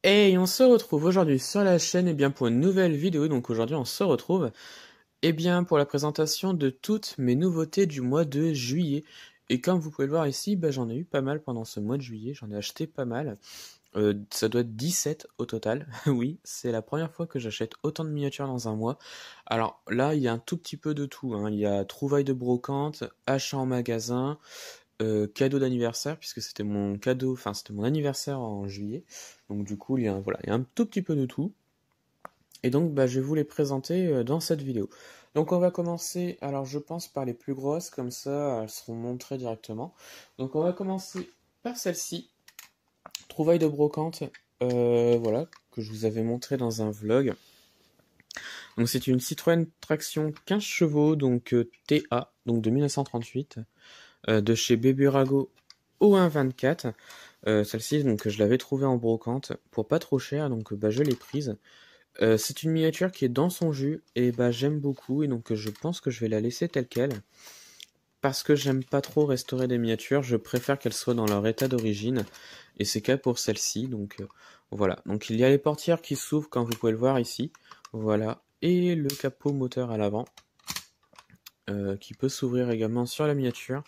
Et on se retrouve aujourd'hui sur la chaîne pour une nouvelle vidéo. Donc aujourd'hui on se retrouve pour la présentation de toutes mes nouveautés du mois de juillet. Et comme vous pouvez le voir ici, j'en ai eu pas mal pendant ce mois de juillet, j'en ai acheté pas mal. Ça doit être 17 au total. Oui, c'est la première fois que j'achète autant de miniatures dans un mois. Alors là, il y a un tout petit peu de tout, hein. Il y a trouvailles de brocante, achats en magasin, cadeau d'anniversaire, puisque c'était mon cadeau, enfin c'était mon anniversaire en juillet. Donc du coup, voilà, il y a un tout petit peu de tout. Et donc je vais vous les présenter dans cette vidéo. Donc on va commencer, alors je pense par les plus grosses, comme ça elles seront montrées directement. Donc on va commencer par celle-ci, trouvaille de brocante, voilà, que je vous avais montré dans un vlog. Donc c'est une Citroën traction 15 chevaux, donc TA, donc de 1938. De chez Beburago O124. Celle-ci, donc je l'avais trouvée en brocante pour pas trop cher, donc je l'ai prise. C'est une miniature qui est dans son jus et j'aime beaucoup et donc je pense que je vais la laisser telle quelle parce que j'aime pas trop restaurer des miniatures, je préfère qu'elles soient dans leur état d'origine et c'est cas pour celle-ci. Donc voilà, donc il y a les portières qui s'ouvrent comme vous pouvez le voir ici, voilà, et le capot moteur à l'avant qui peut s'ouvrir également sur la miniature.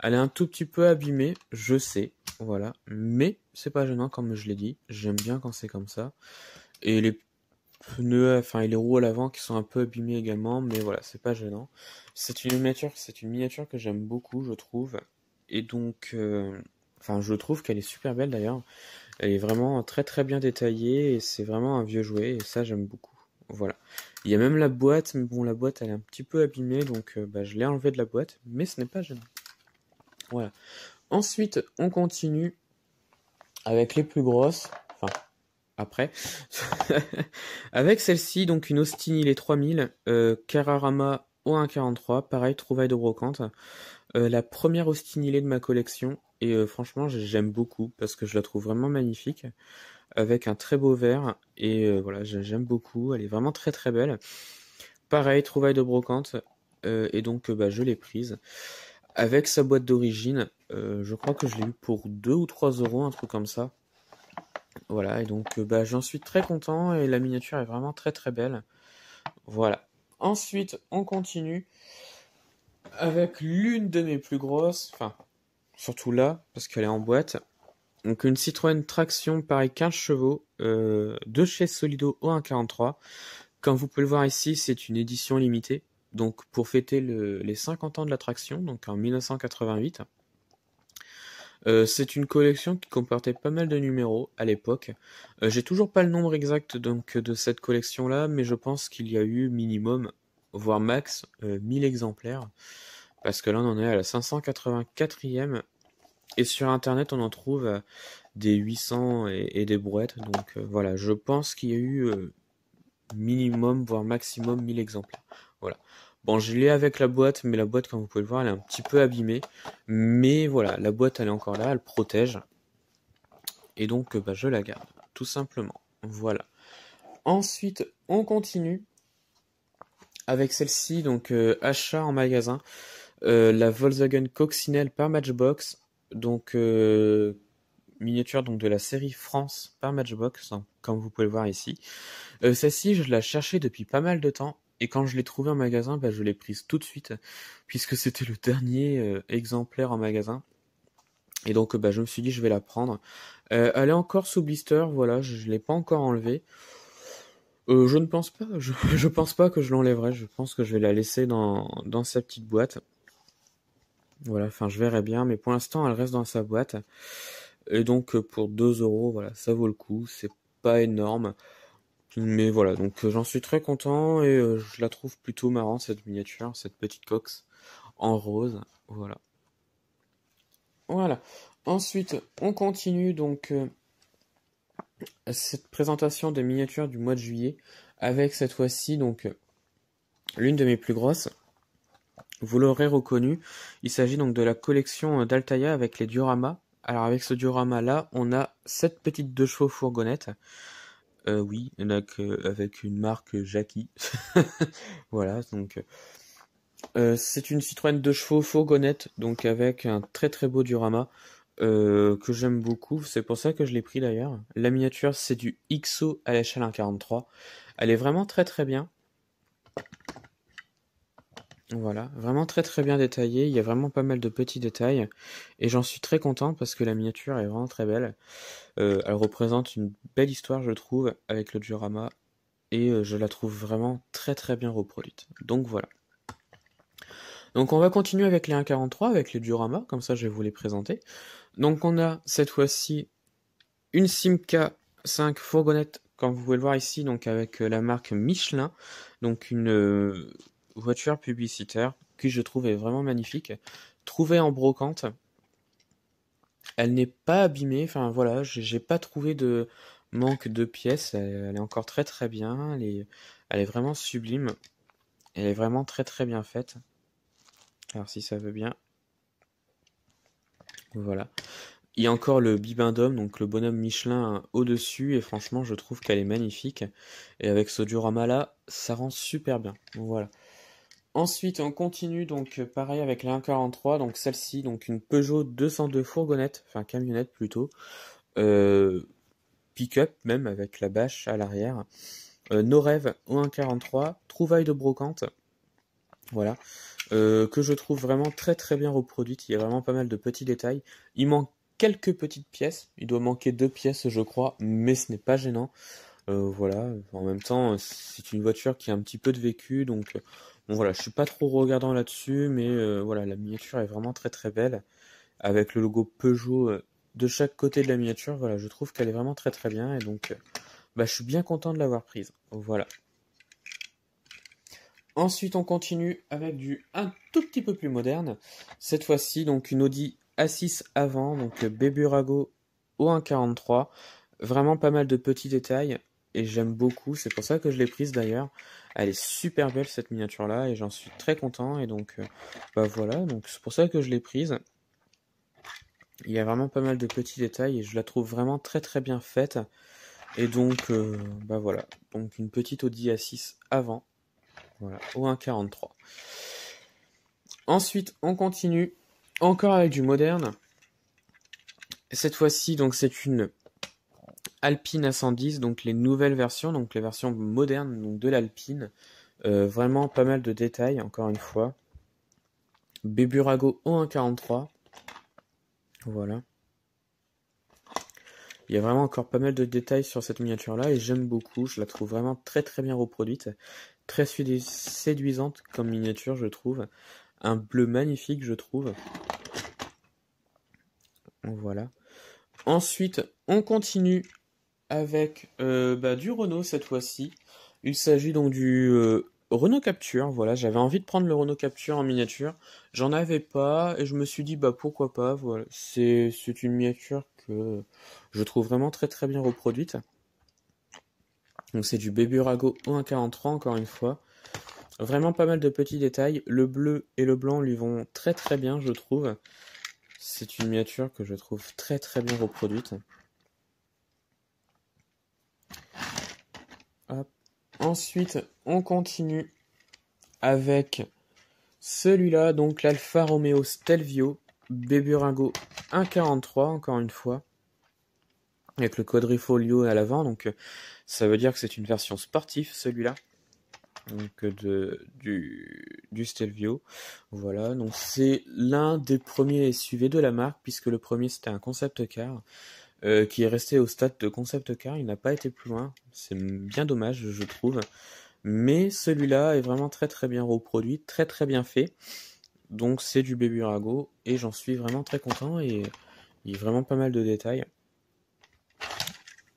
Elle est un tout petit peu abîmée, je sais, voilà, mais c'est pas gênant comme je l'ai dit, j'aime bien quand c'est comme ça. Et les pneus, enfin et les roues à l'avant qui sont un peu abîmés également, mais voilà, c'est pas gênant. C'est une miniature que j'aime beaucoup, je trouve. Et donc, enfin, je trouve qu'elle est super belle d'ailleurs. Elle est vraiment très très bien détaillée et c'est vraiment un vieux jouet et ça j'aime beaucoup. Voilà. Il y a même la boîte, mais bon, la boîte elle est un petit peu abîmée, donc je l'ai enlevée de la boîte, mais ce n'est pas gênant. Voilà. Ensuite, on continue avec les plus grosses. Enfin, après. Avec celle-ci, donc une Austin les 3000, Carrarama O143, pareil, trouvaille de brocante. La première Austin de ma collection. Et franchement, j'aime beaucoup parce que je la trouve vraiment magnifique. Avec un très beau vert. Et voilà, j'aime beaucoup. Elle est vraiment très très belle. Pareil, trouvaille de brocante. Et donc, je l'ai prise. Avec sa boîte d'origine, je crois que je l'ai eu pour 2 ou 3 euros, un truc comme ça. Voilà, et donc j'en suis très content et la miniature est vraiment très très belle. Voilà. Ensuite, on continue avec l'une de mes plus grosses, enfin, surtout là, parce qu'elle est en boîte. Donc une Citroën Traction, pareil, 15 chevaux, de chez Solido O143. Comme vous pouvez le voir ici, c'est une édition limitée. Donc pour fêter les 50 ans de la traction, donc en 1988. C'est une collection qui comportait pas mal de numéros à l'époque. J'ai toujours pas le nombre exact donc de cette collection-là, mais je pense qu'il y a eu minimum, voire max, 1000 exemplaires. Parce que là, on en est à la 584e. Et sur Internet, on en trouve des 800 et des brouettes. Donc voilà, je pense qu'il y a eu minimum, voire maximum 1000 exemplaires. Voilà. Bon, je l'ai avec la boîte, mais la boîte, comme vous pouvez le voir, elle est un petit peu abîmée. Mais voilà, la boîte, elle est encore là, elle protège. Et donc, je la garde, tout simplement. Voilà. Ensuite, on continue avec celle-ci, donc achat en magasin. La Volkswagen Coccinelle par Matchbox. Donc, miniature donc de la série France par Matchbox, hein, comme vous pouvez le voir ici. Celle-ci, je la cherchais depuis pas mal de temps. Et quand je l'ai trouvée en magasin, je l'ai prise tout de suite, puisque c'était le dernier exemplaire en magasin. Et donc, je me suis dit, je vais la prendre. Elle est encore sous blister, voilà, je l'ai pas encore enlevée. Je ne pense pas, je pense pas que je l'enlèverai. Je pense que je vais la laisser dans sa petite boîte. Voilà, enfin, je verrai bien, mais pour l'instant, elle reste dans sa boîte. Et donc, pour 2 euros, voilà, ça vaut le coup. C'est pas énorme. Mais voilà, donc j'en suis très content et je la trouve plutôt marrante cette miniature, cette petite cox en rose. Voilà. Voilà. Ensuite, on continue donc cette présentation des miniatures du mois de juillet avec cette fois-ci donc l'une de mes plus grosses. Vous l'aurez reconnu, il s'agit donc de la collection d'Altaïa avec les dioramas. Alors avec ce diorama là, on a cette petite 2 chevaux fourgonnette. Oui, il y en a avec une marque Jackie. Voilà, donc c'est une Citroën 2 chevaux fourgonnette, donc avec un très très beau diorama. que j'aime beaucoup. C'est pour ça que je l'ai pris d'ailleurs. La miniature, c'est du XO à l'échelle 1,43. Elle est vraiment très très bien. Voilà, vraiment très très bien détaillée. Il y a vraiment pas mal de petits détails. Et j'en suis très content parce que la miniature est vraiment très belle. Elle représente une belle histoire, je trouve, avec le diorama. Et je la trouve vraiment très très bien reproduite. Donc voilà. Donc on va continuer avec les 1,43, avec les dioramas, comme ça je vais vous les présenter. Donc on a cette fois-ci une Simca 5 fourgonnette, comme vous pouvez le voir ici, donc avec la marque Michelin, donc une voiture publicitaire qui je trouve est vraiment magnifique, trouvée en brocante. Elle n'est pas abîmée, enfin voilà, j'ai pas trouvé de manque de pièces, elle est encore très très bien, elle est vraiment sublime, elle est vraiment très très bien faite. Alors si ça veut bien, voilà. Il y a encore le bibendum, donc le bonhomme Michelin au-dessus, et franchement, je trouve qu'elle est magnifique. Et avec ce diorama là, ça rend super bien. Donc, voilà. Ensuite, on continue, donc pareil avec la 1,43, donc celle-ci, donc une Peugeot 202 fourgonnette, enfin camionnette plutôt, pick-up même avec la bâche à l'arrière. Nos rêves au 1,43, trouvaille de brocante, voilà, que je trouve vraiment très très bien reproduite. Il y a vraiment pas mal de petits détails. Il manque quelques petites pièces. Il doit manquer 2 pièces, je crois, mais ce n'est pas gênant. Voilà. En même temps, c'est une voiture qui a un petit peu de vécu, donc bon voilà, je suis pas trop regardant là-dessus, mais voilà, la miniature est vraiment très très belle, avec le logo Peugeot de chaque côté de la miniature. Voilà, je trouve qu'elle est vraiment très très bien, et donc bah, je suis bien content de l'avoir prise. Voilà. Ensuite, on continue avec du un tout petit peu plus moderne. Cette fois-ci, donc une Audi A6 avant, donc Beburago au 1,43. Vraiment pas mal de petits détails et j'aime beaucoup. C'est pour ça que je l'ai prise d'ailleurs. Elle est super belle cette miniature-là et j'en suis très content. Et donc, bah voilà, donc c'est pour ça que je l'ai prise. Il y a vraiment pas mal de petits détails et je la trouve vraiment très très bien faite. Et donc, bah voilà, donc une petite Audi A6 avant. Voilà, au 1,43. Ensuite, on continue encore avec du moderne. Cette fois-ci, donc c'est une Alpine A110, donc les nouvelles versions, donc les versions modernes donc de l'Alpine. Vraiment pas mal de détails, encore une fois. Beburago au 1,43. Voilà. Il y a vraiment encore pas mal de détails sur cette miniature-là et j'aime beaucoup. Je la trouve vraiment très très bien reproduite. Très séduisante comme miniature, je trouve. Un bleu magnifique, je trouve. Voilà. Ensuite, on continue avec du Renault cette fois-ci. Il s'agit donc du Renault Capture. Voilà, j'avais envie de prendre le Renault Capture en miniature. J'en avais pas et je me suis dit bah pourquoi pas. Voilà, c'est une miniature que je trouve vraiment très très bien reproduite. Donc c'est du Beburago au 1,43 encore une fois. Vraiment pas mal de petits détails. Le bleu et le blanc lui vont très très bien, je trouve. C'est une miniature que je trouve très très bien reproduite. Hop. Ensuite, on continue avec celui-là, donc l'Alfa Romeo Stelvio Beburago 1,43 encore une fois, avec le quadrifolio à l'avant. Donc ça veut dire que c'est une version sportive celui-là. Donc du Stelvio. Voilà, donc c'est l'un des premiers SUV de la marque, puisque le premier c'était un concept car. Qui est resté au stade de concept car, il n'a pas été plus loin, c'est bien dommage je trouve, mais celui-là est vraiment très très bien reproduit, très très bien fait, donc c'est du Beburago et j'en suis vraiment très content et il y a vraiment pas mal de détails.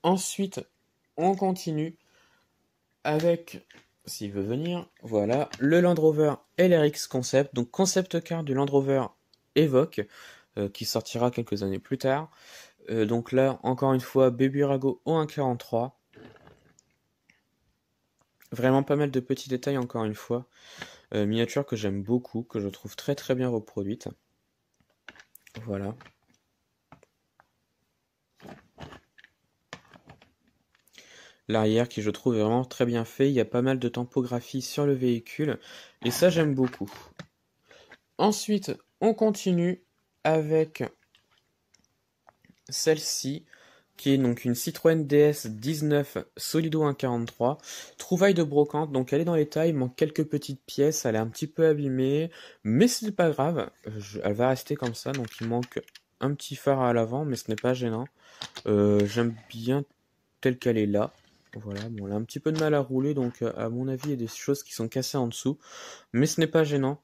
Ensuite, on continue avec, s'il veut venir, voilà, le Land Rover LRX Concept, donc concept car du Land Rover Evoque, qui sortira quelques années plus tard. Donc là, encore une fois, Beburago au 1,43. Vraiment pas mal de petits détails, encore une fois. Miniature que j'aime beaucoup, que je trouve très très bien reproduite. Voilà. L'arrière qui je trouve est vraiment très bien fait. Il y a pas mal de typographie sur le véhicule. Et ça, j'aime beaucoup. Ensuite, on continue avec celle-ci, qui est donc une Citroën DS 19 Solido 1.43, trouvaille de brocante, donc elle est dans les tailles, il manque quelques petites pièces, elle est un petit peu abîmée, mais ce n'est pas grave, elle va rester comme ça, donc il manque un petit phare à l'avant, mais ce n'est pas gênant. J'aime bien telle qu'elle est là. Voilà, bon, elle a un petit peu de mal à rouler, donc à mon avis, il y a des choses qui sont cassées en dessous, mais ce n'est pas gênant.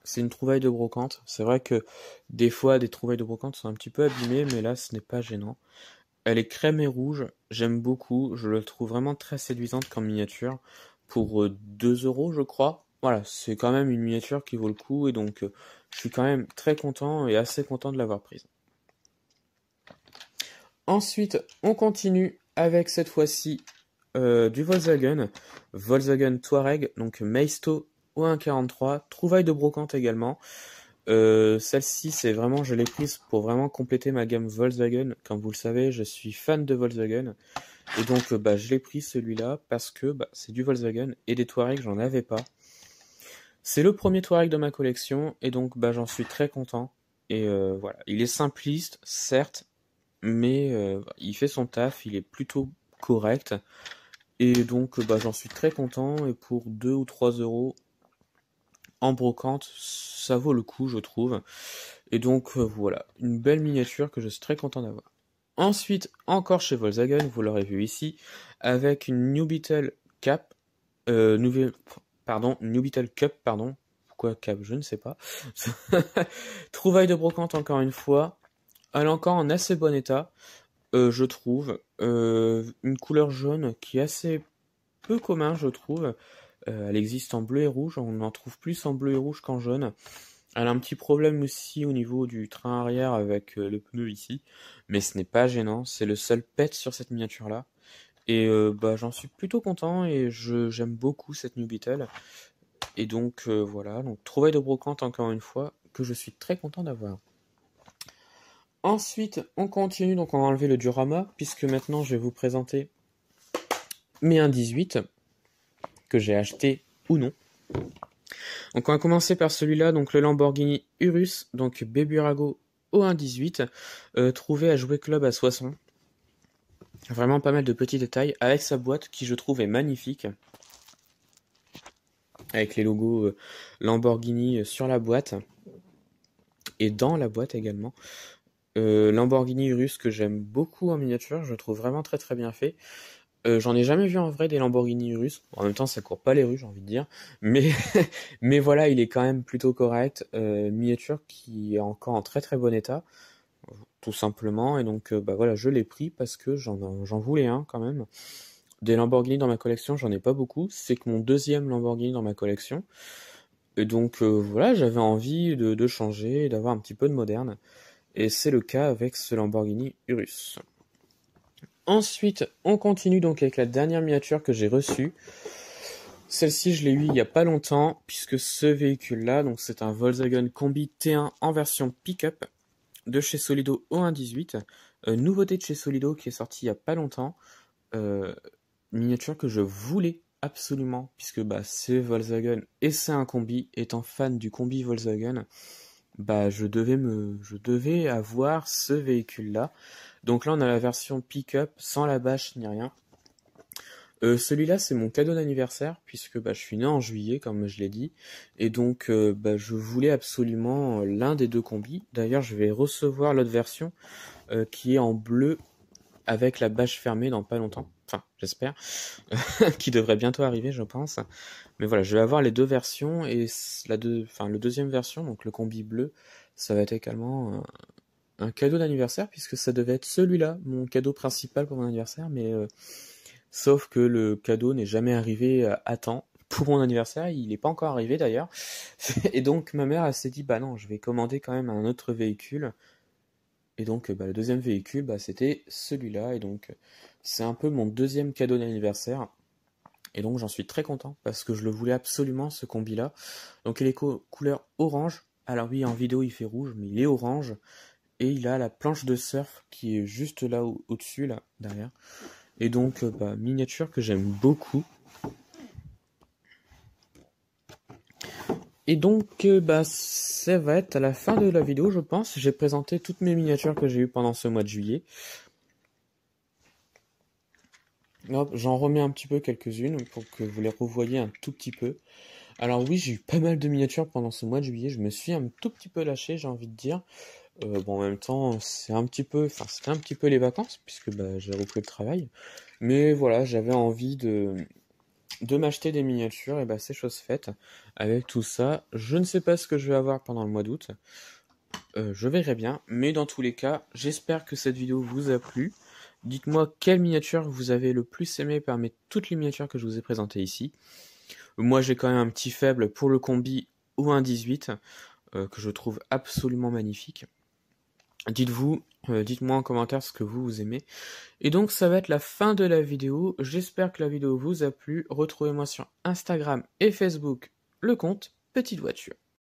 C'est une trouvaille de brocante. C'est vrai que des fois, des trouvailles de brocante sont un petit peu abîmées, mais là, ce n'est pas gênant. Elle est crème et rouge, j'aime beaucoup. Je la trouve vraiment très séduisante comme miniature. Pour 2 euros, je crois. Voilà, c'est quand même une miniature qui vaut le coup, et donc je suis quand même très content et assez content de l'avoir prise. Ensuite, on continue avec cette fois-ci du Volkswagen. Volkswagen Touareg, donc Maisto O143, trouvaille de brocante également. Celle-ci, c'est vraiment, je l'ai prise pour vraiment compléter ma gamme Volkswagen. Comme vous le savez, je suis fan de Volkswagen. Et donc, je l'ai pris celui-là parce que c'est du Volkswagen et des Touareg, j'en avais pas. C'est le premier Touareg de ma collection et donc j'en suis très content. Et voilà, il est simpliste, certes, mais il fait son taf, il est plutôt correct. Et donc j'en suis très content et pour 2 ou 3 euros en brocante, ça vaut le coup je trouve. Et donc voilà, une belle miniature que je suis très content d'avoir. Ensuite, encore chez Volkswagen, vous l'aurez vu ici, avec une New Beetle Cap, New Beetle Cup, pardon. Pourquoi Cap, je ne sais pas. Trouvaille de brocante encore une fois. Elle est encore en assez bon état. Je trouve. Une couleur jaune qui est assez peu commun, je trouve. Elle existe en bleu et rouge, on en trouve plus en bleu et rouge qu'en jaune. Elle a un petit problème aussi au niveau du train arrière avec le pneu ici, mais ce n'est pas gênant, c'est le seul pet sur cette miniature-là. Et j'en suis plutôt content et j'aime beaucoup cette New Beetle. Et donc voilà, donc trouvaille de brocante encore une fois, que je suis très content d'avoir. Ensuite, on continue, donc on va enlever le diorama, puisque maintenant je vais vous présenter mes 1.18 que j'ai acheté ou non. Donc on va commencer par celui-là, donc le Lamborghini Urus, donc Beburago O1.18, trouvé à Jouet Club à Soissons. Vraiment pas mal de petits détails, avec sa boîte qui je trouve est magnifique. Avec les logos Lamborghini sur la boîte, et dans la boîte également. Lamborghini Urus que j'aime beaucoup en miniature, je trouve vraiment très très bien fait. J'en ai jamais vu en vrai des Lamborghini Urus. En même temps, ça court pas les rues, j'ai envie de dire. Mais, mais voilà, il est quand même plutôt correct. Miniature qui est encore en très très bon état, tout simplement. Et donc, voilà, je l'ai pris parce que j'en voulais un quand même. Des Lamborghini dans ma collection, j'en ai pas beaucoup. C'est que mon deuxième Lamborghini dans ma collection. Et donc, voilà, j'avais envie de changer, d'avoir un petit peu de moderne. Et c'est le cas avec ce Lamborghini Urus. Ensuite, on continue donc avec la dernière miniature que j'ai reçue. Celle-ci, je l'ai eue il n'y a pas longtemps, puisque ce véhicule-là, donc c'est un Volkswagen Combi T1 en version pick-up de chez Solido O1.18. Nouveauté de chez Solido qui est sortie il n'y a pas longtemps. Miniature que je voulais absolument, puisque c'est Volkswagen et c'est un combi. Étant fan du combi Volkswagen, je devais avoir ce véhicule-là. Donc là, on a la version pick-up sans la bâche ni rien. Celui-là, c'est mon cadeau d'anniversaire, puisque je suis né en juillet, comme je l'ai dit. Et donc, je voulais absolument l'un des deux combis. D'ailleurs, je vais recevoir l'autre version, qui est en bleu, avec la bâche fermée dans pas longtemps. Enfin, j'espère. Qui devrait bientôt arriver, je pense. Mais voilà, je vais avoir les deux versions, et le deuxième version, donc le combi bleu, ça va être également un cadeau d'anniversaire, puisque ça devait être celui-là, mon cadeau principal pour mon anniversaire, mais sauf que le cadeau n'est jamais arrivé à temps pour mon anniversaire, il n'est pas encore arrivé d'ailleurs. Et donc ma mère, elle s'est dit, non, je vais commander quand même un autre véhicule. Et donc le deuxième véhicule, c'était celui-là, et donc c'est un peu mon deuxième cadeau d'anniversaire. Et donc j'en suis très content, parce que je le voulais absolument, ce combi-là. Donc il est couleur orange. Alors oui, en vidéo il fait rouge, mais il est orange. Et il a la planche de surf qui est juste là au-dessus, là, derrière. Et donc, miniature que j'aime beaucoup. Et donc, ça va être à la fin de la vidéo, je pense. J'ai présenté toutes mes miniatures que j'ai eues pendant ce mois de juillet. Hop, j'en remets un petit peu quelques-unes pour que vous les revoyiez un tout petit peu. Alors oui, j'ai eu pas mal de miniatures pendant ce mois de juillet. Je me suis un tout petit peu lâché, j'ai envie de dire. Bon, en même temps, c'était un petit peu les vacances, puisque j'ai repris le travail. Mais voilà, j'avais envie de m'acheter des miniatures, et c'est chose faite. Avec tout ça, je ne sais pas ce que je vais avoir pendant le mois d'août. Je verrai bien, mais dans tous les cas, j'espère que cette vidéo vous a plu. Dites-moi quelle miniature vous avez le plus aimé parmi toutes les miniatures que je vous ai présentées ici. Moi, j'ai quand même un petit faible pour le combi ou un 18, que je trouve absolument magnifique. Dites-moi en commentaire ce que vous aimez. Et donc ça va être la fin de la vidéo. J'espère que la vidéo vous a plu. Retrouvez-moi sur Instagram et Facebook, le compte Petite Voiture.